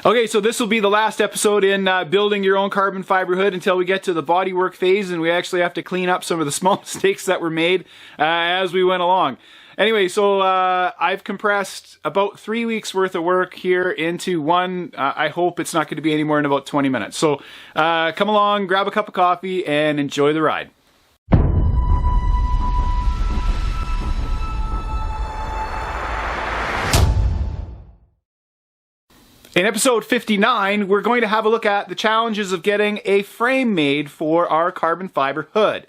Okay, so this will be the last episode in building your own carbon fiber hood until we get to the bodywork phase, and we actually have to clean up some of the small mistakes that were made as we went along. Anyway, so I've compressed about 3 weeks worth of work here into one. I hope it's not going to be any more than about 20 minutes. So come along, grab a cup of coffee, and enjoy the ride. In episode 59, we're going to have a look at the challenges of getting a frame made for our carbon fiber hood.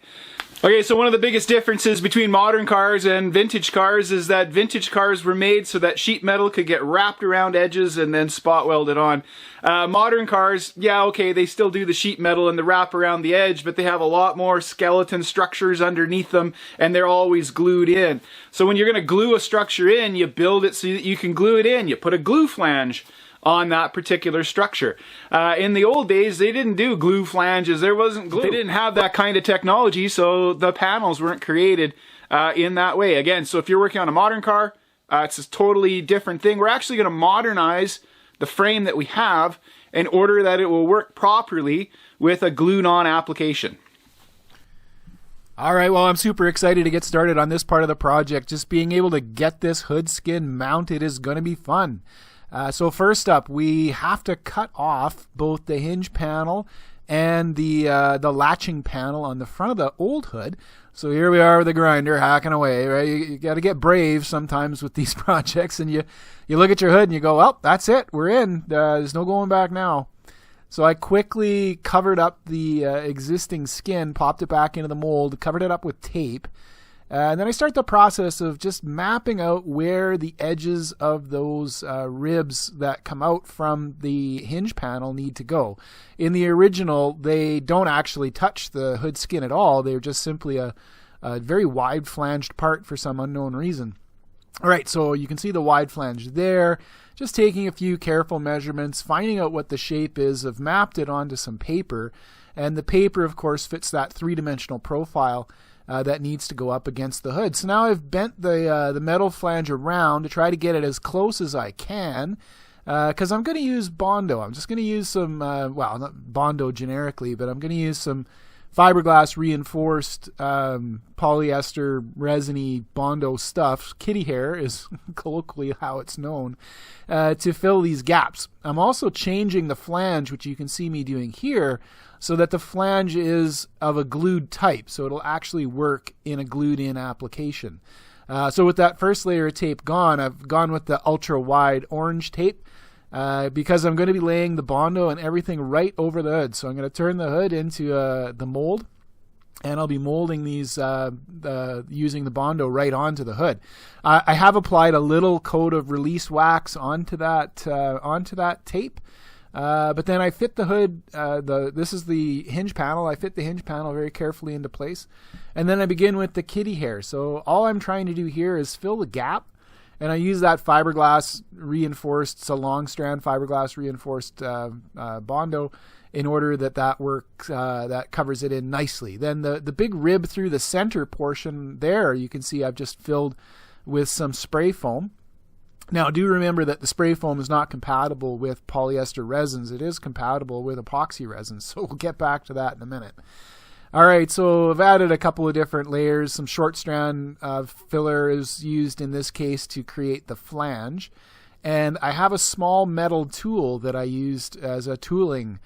Okay, so one of the biggest differences between modern cars and vintage cars is that vintage cars were made so that sheet metal could get wrapped around edges and then spot welded on. Modern cars, yeah, okay, they still do the sheet metal and the wrap around the edge, but they have a lot more skeleton structures underneath them, and they're always glued in. So when you're going to glue a structure in, you build it so that you can glue it in. You put a glue flange on that particular structure. In the old days, they didn't do glue flanges. There wasn't glue. They didn't have that kind of technology, so the panels weren't created in that way. Again, so if you're working on a modern car, it's a totally different thing. We're actually going to modernize the frame that we have in order that it will work properly with a glued-on application. All right, well, I'm super excited to get started on this part of the project. Just being able to get this hood skin mounted is going to be fun. So first up, we have to cut off both the hinge panel and the latching panel on the front of the old hood. So here we are with the grinder hacking away, right? You got to get brave sometimes with these projects, and you look at your hood and you go, well, that's it, we're in. There's no going back now. So I quickly covered up the existing skin, popped it back into the mold, covered it up with tape. And then I start the process of just mapping out where the edges of those ribs that come out from the hinge panel need to go. In the original, they don't actually touch the hood skin at all. They're just simply a very wide flanged part for some unknown reason. All right, so you can see the wide flange there. Just taking a few careful measurements, finding out what the shape is. I've mapped it onto some paper. And the paper, of course, fits that three-dimensional profile that needs to go up against the hood. So now I've bent the metal flange around to try to get it as close as I can, because I'm going to use Bondo. I'm just going to use some, well, not Bondo generically, but I'm going to use some fiberglass reinforced polyester resiny Bondo stuff. Kitty hair is colloquially how it's known, to fill these gaps. I'm also changing the flange, which you can see me doing here, so that the flange is of a glued type, so it'll actually work in a glued-in application. So with that first layer of tape gone, I've gone with the ultra-wide orange tape because I'm going to be laying the Bondo and everything right over the hood. So I'm going to turn the hood into the mold, and I'll be molding these using the Bondo right onto the hood. I have applied a little coat of release wax onto that tape. But then I fit the hood, this is the hinge panel. I fit the hinge panel very carefully into place. And then I begin with the kitty hair. So all I'm trying to do here is fill the gap. And I use that fiberglass reinforced, it's a long strand fiberglass reinforced Bondo in order that works, that covers it in nicely. Then the big rib through the center portion there, you can see I've just filled with some spray foam. Now, do remember that the spray foam is not compatible with polyester resins. It is compatible with epoxy resins, so we'll get back to that in a minute. All right, so I've added a couple of different layers. Some short strand filler is used in this case to create the flange. And I have a small metal tool that I used as a tooling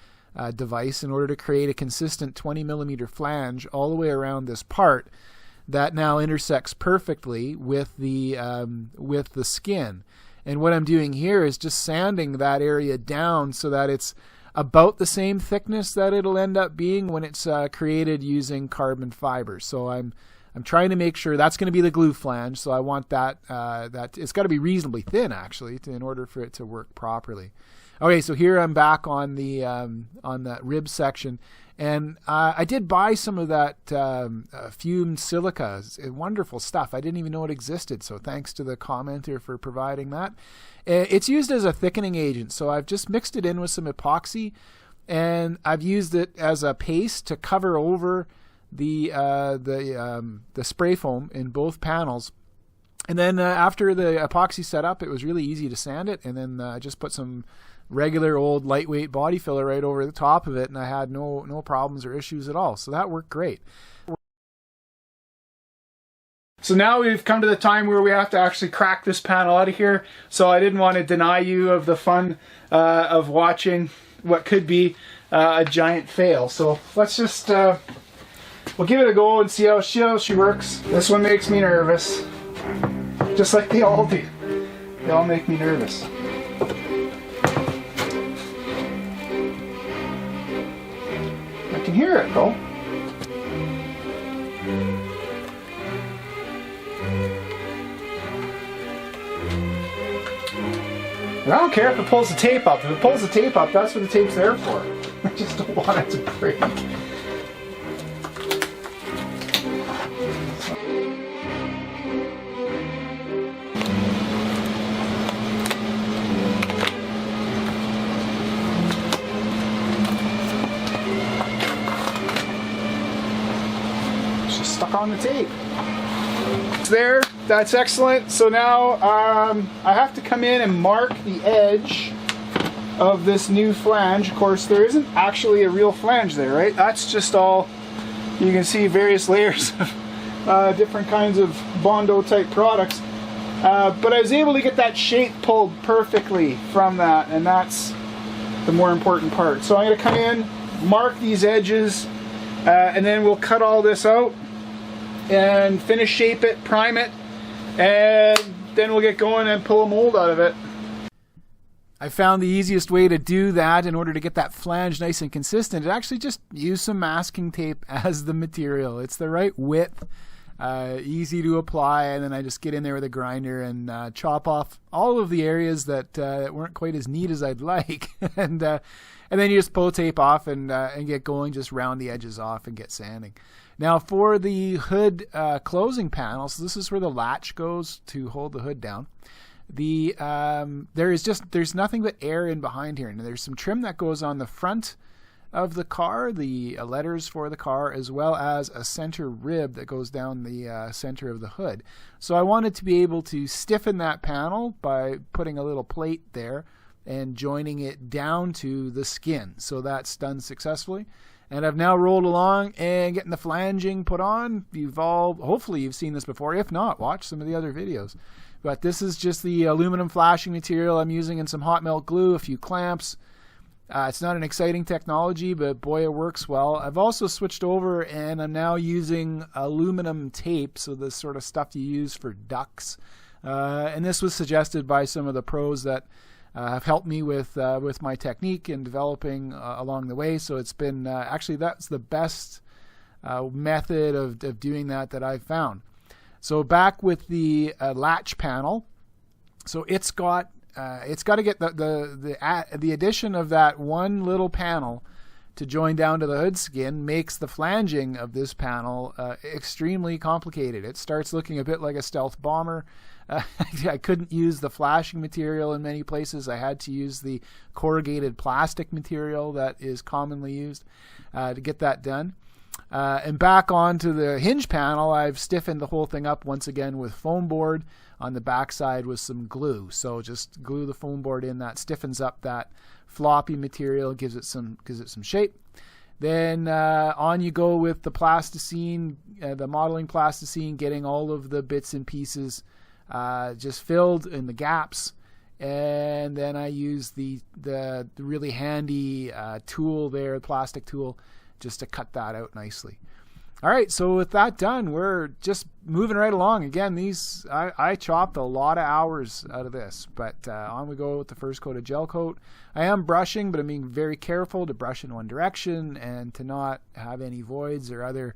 device in order to create a consistent 20 millimeter flange all the way around this part that now intersects perfectly with the skin. And what I'm doing here is just sanding that area down so that it's about the same thickness that it'll end up being when it's created using carbon fiber. So I'm trying to make sure that's going to be the glue flange. So I want that it's got to be reasonably thin actually in order for it to work properly. Okay, so here I'm back on that rib section. And I did buy some of that fumed silica. Wonderful stuff. I didn't even know it existed, so thanks to the commenter for providing that. It's used as a thickening agent, so I've just mixed it in with some epoxy, and I've used it as a paste to cover over the spray foam in both panels. And then after the epoxy set up, it was really easy to sand it, and then I just put some regular old lightweight body filler right over the top of it, and I had no problems or issues at all. So that worked great. So now we've come to the time where we have to actually crack this panel out of here. So I didn't want to deny you of the fun of watching what could be a giant fail. So let's just, we'll give it a go and see how she works. This one makes me nervous, just like they all do. They all make me nervous. I can hear it though. And I don't care if it pulls the tape up. If it pulls the tape up, that's what the tape's there for. I just don't want it to break. It's just stuck on the tape. It's there. That's excellent. So now I have to come in and mark the edge of this new flange. Of course, there isn't actually a real flange there, right? That's just all, you can see various layers of different kinds of Bondo type products. But I was able to get that shape pulled perfectly from that, and that's the more important part. So I'm going to come in, mark these edges, and then we'll cut all this out and finish shape it, prime it, and then we'll get going and pull a mold out of it. I found the easiest way to do that in order to get that flange nice and consistent is actually just use some masking tape as the material. It's the right width, easy to apply, and then I just get in there with a grinder and chop off all of the areas that weren't quite as neat as I'd like. and then you just pull tape off and get going, just round the edges off and get sanding. Now for the hood closing panel, so this is where the latch goes to hold the hood down. There's nothing but air in behind here, and there's some trim that goes on the front of the car, the letters for the car, as well as a center rib that goes down the center of the hood. So I wanted to be able to stiffen that panel by putting a little plate there and joining it down to the skin. So that's done successfully. And I've now rolled along and getting the flanging put on. Hopefully you've seen this before. If not, watch some of the other videos. But this is just the aluminum flashing material I'm using, and some hot melt glue, a few clamps. It's not an exciting technology, but boy, it works well. I've also switched over, and I'm now using aluminum tape, so the sort of stuff you use for ducts. And this was suggested by some of the pros that have helped me with my technique and developing along the way. So it's been actually, that's the best method of doing that I've found. So back with the latch panel, so it's got to get the addition of that one little panel to join down to the hood skin makes the flanging of this panel extremely complicated. It starts looking a bit like a stealth bomber. I couldn't use the flashing material in many places. I had to use the corrugated plastic material that is commonly used to get that done. And back onto the hinge panel, I've stiffened the whole thing up once again with foam board on the back side with some glue. So just glue the foam board in, that stiffens up that floppy material, gives it some shape. Then on you go with the plasticine, the modeling plasticine, getting all of the bits and pieces just filled in the gaps. And then I use the really handy tool there, the plastic tool, just to cut that out nicely. All right, so with that done, we're just moving right along. Again, I chopped a lot of hours out of this, but on we go with the first coat of gel coat. I am brushing, but I'm being very careful to brush in one direction and to not have any voids or other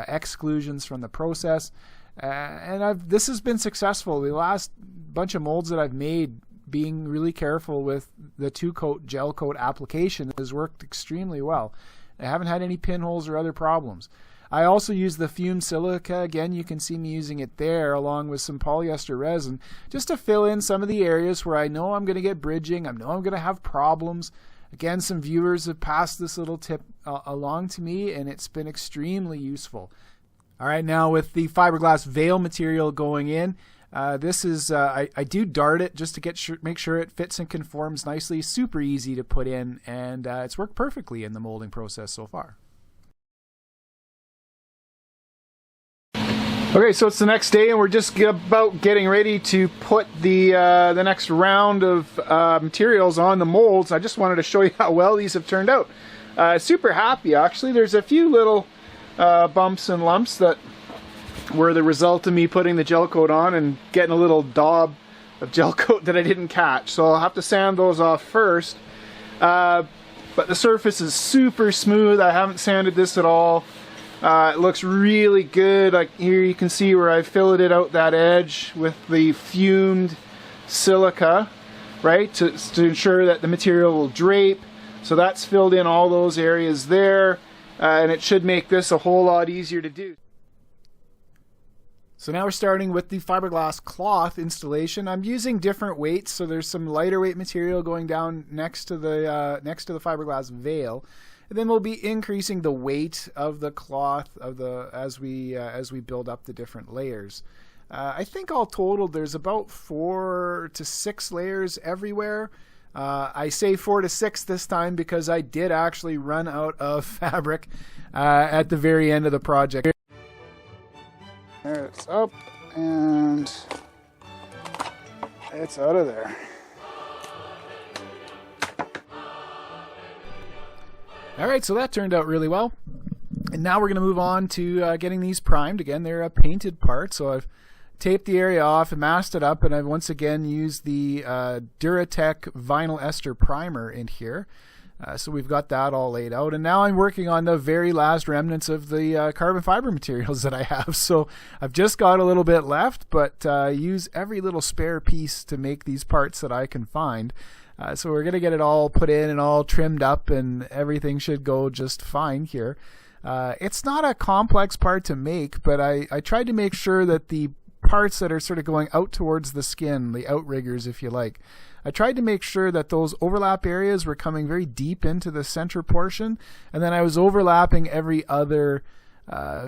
exclusions from the process. And this has been successful. The last bunch of molds that I've made, being really careful with the 2-coat gel coat application, has worked extremely well. I haven't had any pinholes or other problems. I also use the fumed silica. Again, you can see me using it there along with some polyester resin just to fill in some of the areas where I know I'm going to get bridging. I know I'm going to have problems. Again, some viewers have passed this little tip along to me, and it's been extremely useful. All right, now with the fiberglass veil material going in, This is, I do dart it just to make sure it fits and conforms nicely. Super easy to put in, and it's worked perfectly in the molding process so far. Okay, so it's the next day, and we're just about getting ready to put the next round of materials on the molds. I just wanted to show you how well these have turned out. Super happy, actually. There's a few little bumps and lumps that were the result of me putting the gel coat on and getting a little daub of gel coat that I didn't catch. So I'll have to sand those off first. But the surface is super smooth. I haven't sanded this at all. It looks really good. Like here you can see where I filleted out that edge with the fumed silica, right, to ensure that the material will drape. So that's filled in all those areas there, and it should make this a whole lot easier to do. So now we're starting with the fiberglass cloth installation. I'm using different weights, so there's some lighter weight material going down next to the fiberglass veil. And then we'll be increasing the weight of the cloth as we build up the different layers. I think all total there's about 4 to 6 layers everywhere. I say 4 to 6 this time because I did actually run out of fabric at the very end of the project. There it's up and it's out of there. Alright, so that turned out really well. And now we're going to move on to getting these primed. Again, they're a painted part, so I've taped the area off and masked it up, and I've once again used the Duratec vinyl ester primer in here. So we've got that all laid out, and now I'm working on the very last remnants of the carbon fiber materials that I have. So I've just got a little bit left, but use every little spare piece to make these parts that I can find. So we're going to get it all put in and all trimmed up, and everything should go just fine here. It's not a complex part to make, but I tried to make sure that the parts that are sort of going out towards the skin, the outriggers if you like, I tried to make sure that those overlap areas were coming very deep into the center portion, and then I was overlapping every other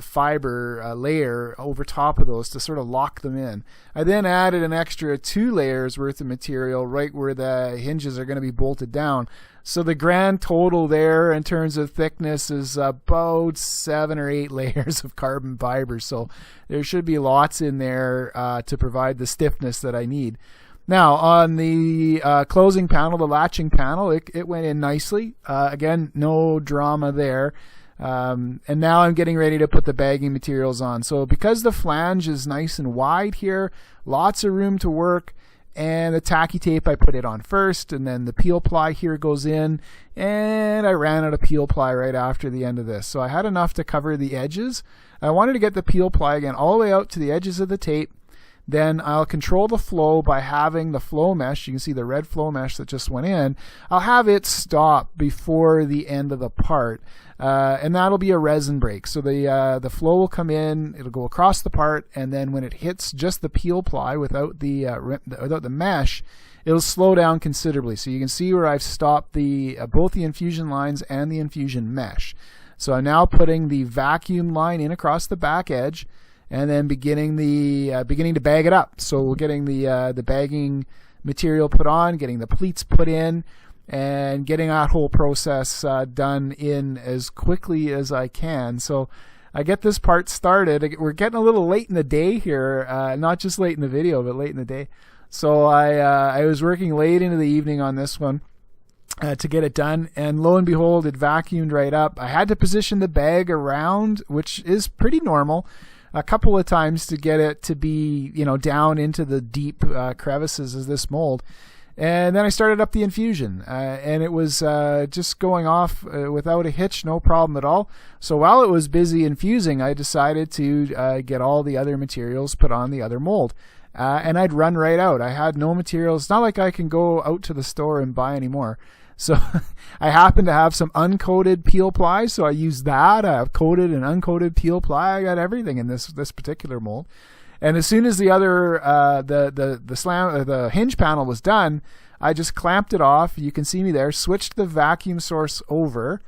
fiber layer over top of those to sort of lock them in. I then added an extra 2 layers worth of material right where the hinges are going to be bolted down. So the grand total there in terms of thickness is about 7 or 8 layers of carbon fiber. So there should be lots in there to provide the stiffness that I need. Now on the closing panel, the latching panel, it went in nicely. Again, no drama there. And now I'm getting ready to put the bagging materials on. So because the flange is nice and wide here, lots of room to work, and the tacky tape I put it on first, and then the peel ply here goes in, and I ran out of peel ply right after the end of this. So I had enough to cover the edges. I wanted to get the peel ply again all the way out to the edges of the tape. Then I'll control the flow by having the flow mesh. You can see the red flow mesh that just went in. I'll have it stop before the end of the part, and that'll be a resin break. So the flow will come in, it'll go across the part, and then when it hits just the peel ply without the mesh, it'll slow down considerably. So you can see where I've stopped both the infusion lines and the infusion mesh. So I'm now putting the vacuum line in across the back edge, and then beginning to bag it up. So we're getting the bagging material put on, getting the pleats put in, and getting that whole process done in as quickly as I can. So I get this part started. We're getting a little late in the day here, not just late in the video, but late in the day. So I was working late into the evening on this one to get it done, and lo and behold, it vacuumed right up. I had to position the bag around, which is pretty normal, a couple of times to get it to be, down into the deep crevices of this mold. And then I started up the infusion, and it was just going off without a hitch, no problem at all. So while it was busy infusing, I decided to get all the other materials put on the other mold. And I'd run right out. I had no materials. It's not like I can go out to the store and buy any more. So I happen to have some uncoated peel ply, so I used that. I have coated and uncoated peel ply. I got everything in this particular mold. And as soon as the other the hinge panel was done, I just clamped it off. You can see me there. Switched the vacuum source over.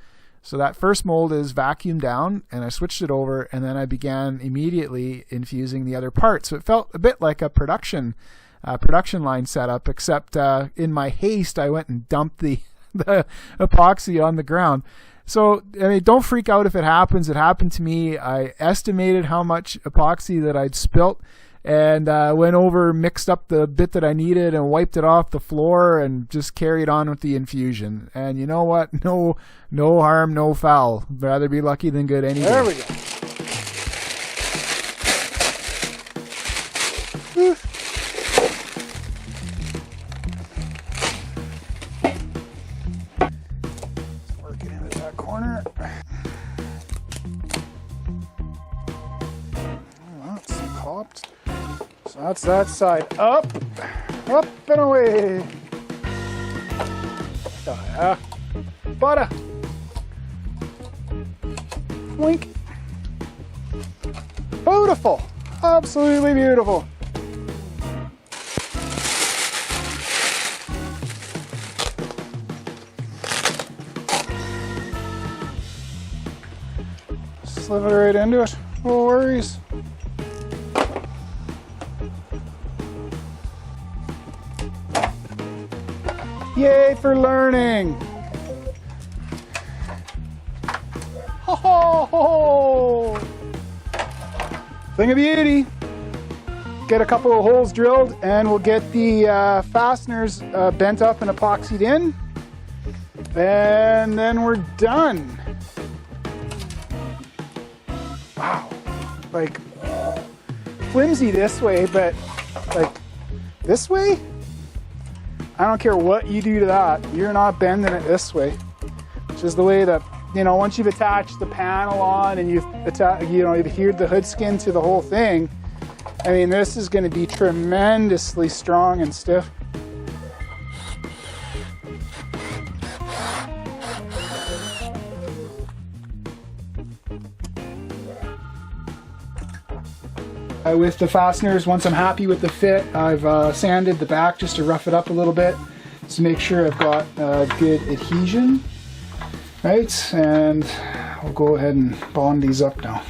So that first mold is vacuumed down, and I switched it over, and then I began immediately infusing the other parts. So it felt a bit like a production line setup, except in my haste, I went and dumped the epoxy on the ground. So, I mean, don't freak out if it happens. It happened to me. I estimated how much epoxy that I'd spilt, and went over, mixed up the bit that I needed, and wiped it off the floor, and just carried on with the infusion. And you know what? No harm, no foul. Rather be lucky than good any day. There we go. Whew. Work it into that corner. Oh, that's copped. So that's that side. Up and away. Oh, yeah. Butter. Wink. Beautiful. Absolutely beautiful. Slip it right into it. No worries. Yay for learning! Ho ho ho! Thing of beauty. Get a couple of holes drilled, and we'll get the fasteners bent up and epoxied in, and then we're done. Wow, like flimsy this way, but like this way, I don't care what you do to that, you're not bending it this way, which is the way that, you know, once you've attached the panel on and you've adhered the hood skin to the whole thing, I mean, this is going to be tremendously strong and stiff. With the fasteners, once I'm happy with the fit, I've sanded the back just to rough it up a little bit to make sure I've got good adhesion. Right, and I'll go ahead and bond these up now.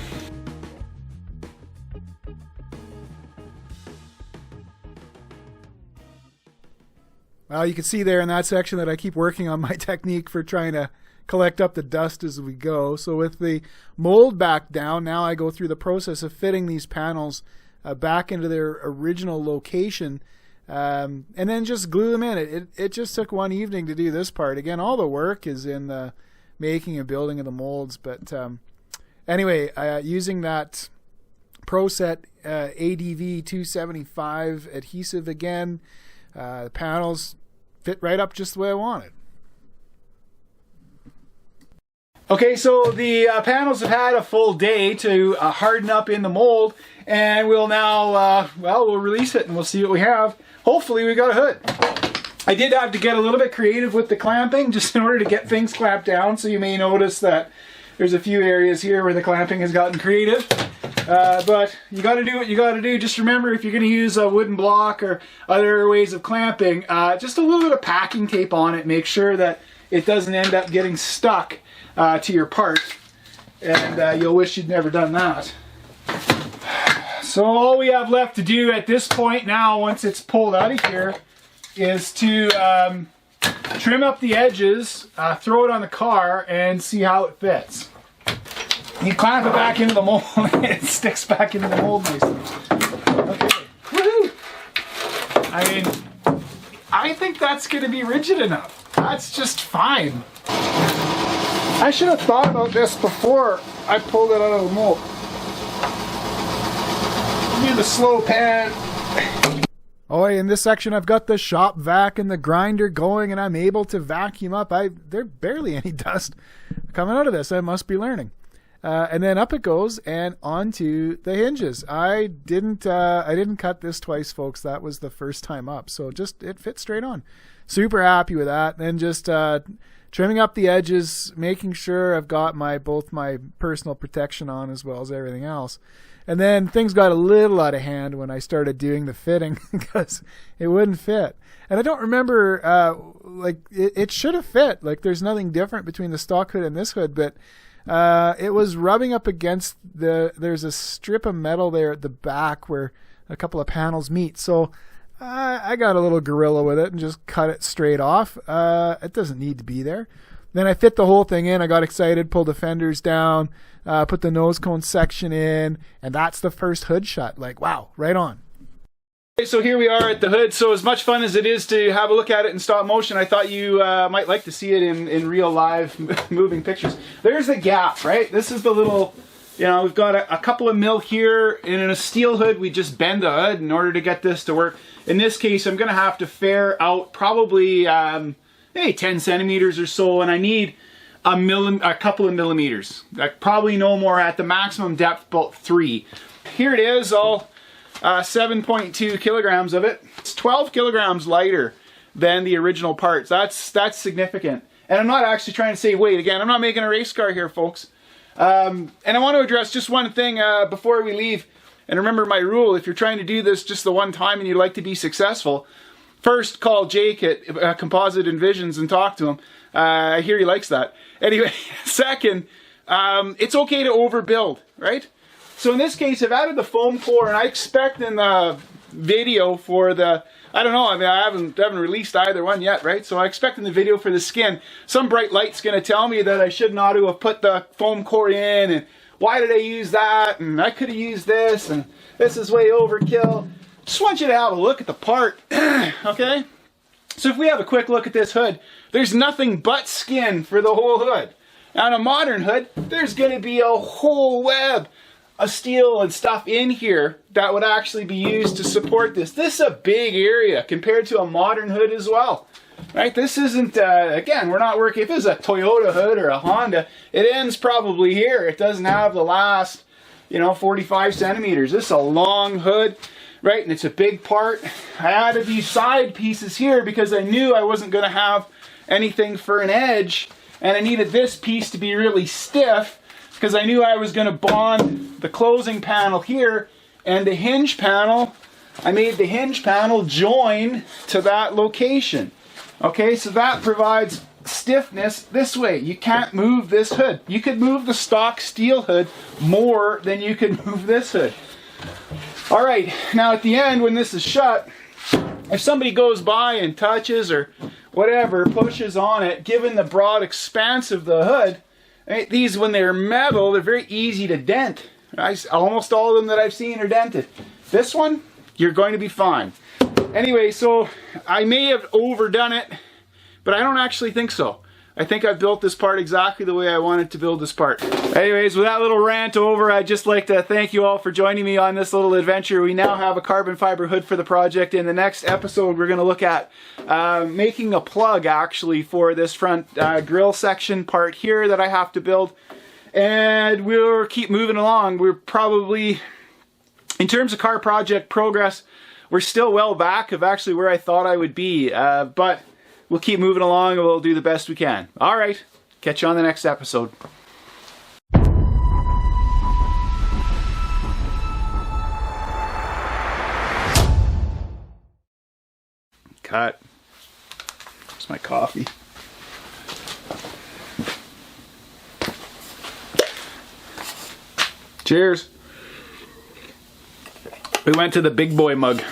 Well, you can see there in that section that I keep working on my technique for trying to collect up the dust as we go. So with the mold back down, now I go through the process of fitting these panels back into their original location, and then just glue them in. It just took one evening to do this part. Again, all the work is in the making and building of the molds. But anyway, using that ProSet ADV 275 adhesive again, the panels fit right up just the way I wanted. Okay, so the panels have had a full day to harden up in the mold, and we'll now, we'll release it and we'll see what we have. Hopefully we got a hood. I did have to get a little bit creative with the clamping just in order to get things clamped down, so you may notice that there's a few areas here where the clamping has gotten creative. But you got to do what you got to do. Just remember, if you're going to use a wooden block or other ways of clamping, just a little bit of packing tape on it. Make sure that it doesn't end up getting stuck to your part, and you'll wish you'd never done that. So all we have left to do at this point now, once it's pulled out of here, is to trim up the edges, throw it on the car, and see how it fits. You clamp it back into the mold, it sticks back into the mold nicely. Okay, woohoo! I mean, I think that's going to be rigid enough. That's just fine. I should have thought about this before I pulled it out of the mold. Do the slow pan. Oh, in this section I've got the shop vac and the grinder going, and I'm able to vacuum up. There's barely any dust coming out of this. I must be learning. And then up it goes and onto the hinges. I didn't cut this twice, folks. That was the first time up. So just it fits straight on. Super happy with that. Then just trimming up the edges, making sure I've got both my personal protection on as well as everything else. And then things got a little out of hand when I started doing the fitting because it wouldn't fit. And I don't remember, it should have fit. Like, there's nothing different between the stock hood and this hood, but it was rubbing up against there's a strip of metal there at the back where a couple of panels meet. So I got a little gorilla with it and just cut it straight off. It doesn't need to be there. Then I fit the whole thing in. I got excited, pulled the fenders down, put the nose cone section in, and that's the first hood shut. Like, wow, right on. Okay, so here we are at the hood. So as much fun as it is to have a look at it in stop motion, I thought you might like to see it in real live moving pictures. There's the gap, right? This is the little, we've got a couple of mil here, and in a steel hood, we just bend the hood in order to get this to work. In this case, I'm going to have to fare out probably maybe 10 centimeters or so, and I need a couple of millimeters. Probably no more, at the maximum depth, about 3. Here it is, all 7.2 kilograms of it. It's 12 kilograms lighter than the original parts. That's significant. And I'm not actually trying to say weight. Again, I'm not making a race car here, folks. And I want to address just one thing before we leave. And remember my rule, if you're trying to do this just the one time and you'd like to be successful, first call Jake at Composite Envisions and talk to him. I hear he likes that. Anyway, second, it's okay to overbuild, right? So in this case, I've added the foam core, and I expect in the video for the, I don't know, I mean, I haven't released either one yet, right? So I expect in the video for the skin, some bright light's going to tell me that I should not have put the foam core in, and why did I use that, and I could have used this, and this is way overkill. Just want you to have a look at the part, okay? So if we have a quick look at this hood, there's nothing but skin for the whole hood. Now in a modern hood, there's going to be a whole web of steel and stuff in here that would actually be used to support this. This is a big area compared to a modern hood as well, right? This isn't, again, we're not working, if it's a Toyota hood or a Honda, it ends probably here. It doesn't have the last, 45 centimeters. This is a long hood, right? And it's a big part. I added these side pieces here because I knew I wasn't going to have anything for an edge, and I needed this piece to be really stiff because I knew I was going to bond the closing panel here and the hinge panel. I made the hinge panel join to that location. Okay, so that provides stiffness this way. You can't move this hood. You could move the stock steel hood more than you could move this hood. All right, now at the end when this is shut, if somebody goes by and touches or whatever, pushes on it, given the broad expanse of the hood, right, these, when they're metal, they're very easy to dent. Almost all of them that I've seen are dented. This one, you're going to be fine. Anyway, so I may have overdone it, but I don't actually think so. I think I've built this part exactly the way I wanted to build this part. Anyways, with that little rant over, I'd just like to thank you all for joining me on this little adventure. We now have a carbon fiber hood for the project. In the next episode, we're going to look at making a plug, actually, for this front grill section part here that I have to build. And we'll keep moving along. We're probably, in terms of car project progress, we're still well back of actually where I thought I would be. But we'll keep moving along and we'll do the best we can. All right, catch you on the next episode. Cut. Where's my coffee? Cheers. We went to the big boy mug.